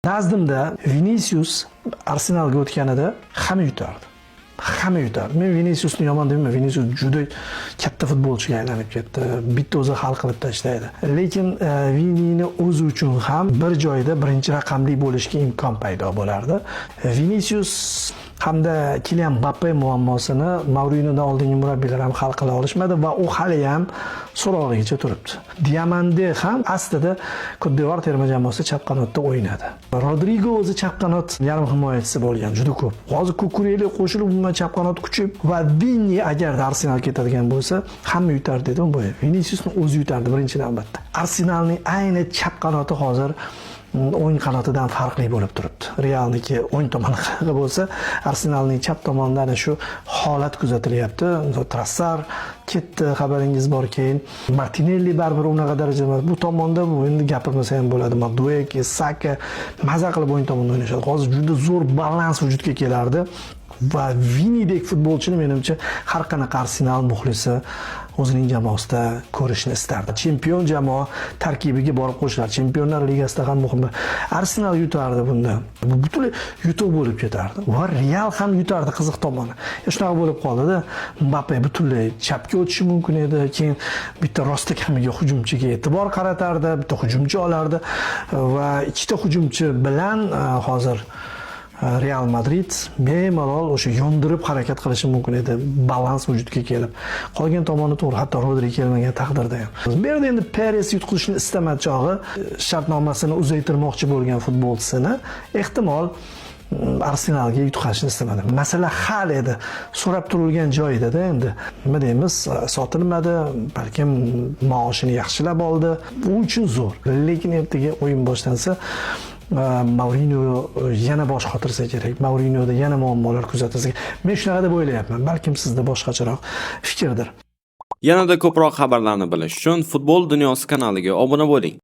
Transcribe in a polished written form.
Nazdimda Vinicius Arsenalga o'tganida hamma yutardi. Hamma yutardi. Men Viniciusni yomon deyman. Vinicius juda katta futbolchiga aylanib ketdi. Bitta o'zi hal qilib tashlaydi. Lekin Vinini o'zi uchun ham bir joyda birinchi raqamli bo'lishga imkon paydo bo'lardi. Vinicius hamda Kylian Mbappe muammosini Mourinhodan oldingi murabbiylar ham hal qila olishmadi va u hali ham so'roqligicha turibdi. Diamande ham aslida Cote d'Ivoire terma jamoasi chap qanotda o'ynadi. Rodrigo o'zi chap qanot yarim himoyachisi bo'lgan, juda ko'p. Hozir Kukureli qo'shilib umuman chap qanot kuchib va Vini agar Arsenal ketadigan bo'lsa, hamma yutar dedim bu. Viniciusni o'zi yutardi birinchi navbatda. Arsenalning ayni chap qanoti hozir o'ng qanotidan farqli bo'lib turibdi. Realniki o'ng tomoni qayerda bo'lsa, Arsenalning chap tomonidan shu holat kuzatilyapti. Trossard ketdi, xabaringiz bor, keyin Martinelli baribir unaqa darajada emas. Bu tomonda bu endi gapirmasa ham bo'ladi. Madueke, Saka maza qilib o'ng tomonda o'ynashadi. Hozir juda zo'r balans vujudga kelardi. Va Vinidek futbolchini menimcha har qanaqa Arsenal muxlisi o'zining jamoasida ko'rishni istardi. Chempion jamoa tarkibiga borib qo'shiladi. Chempionlar ligasida ham muhim. Arsenal yutardi bunda. Bu butunlay yutuq bo'lib ketardi. Va Real ham yutardi qiziq tomoni. Shunaqa bo'lib qoldi-da. Mbappe butunlay chapga o'tishi mumkin edi. Keyin bitta rosta kamiga hujumchiga e'tibor qaratardi, bitta hujumchi olardi va ikkita hujumchi bilan hozir Real Madrid bemalol o'sha yondirib harakat qilishi mumkin edi, balans vujudga kelib. Qolgan tomoni to'g'ri, hatto Rodri kelmagan taqdirda ham. Bu yerda endi Perez yutqizishni istamadi chog'i, shartnomasini uzaytirmoqchi bo'lgan futbolchisini ehtimol Arsenalga yutqazishni istamadi. Masala hal edi. So'rab turilgan joyida endi nima deymiz, sotilmadi, balkim maoshini yaxshilab oldi. Bu uchun zo'r. Lekin ertaga o'yin boshlansa Mourinho yana bosh qotirsa kerak. Mourinhoda yana muammolar kuzatilsa kerak. Men shunaqa deb o'ylayapman. Balkim sizda boshqacharoq fikrdir. Yanada ko'proq xabarlarni bilish uchun Futbol dunyosi kanaliga obuna bo'ling.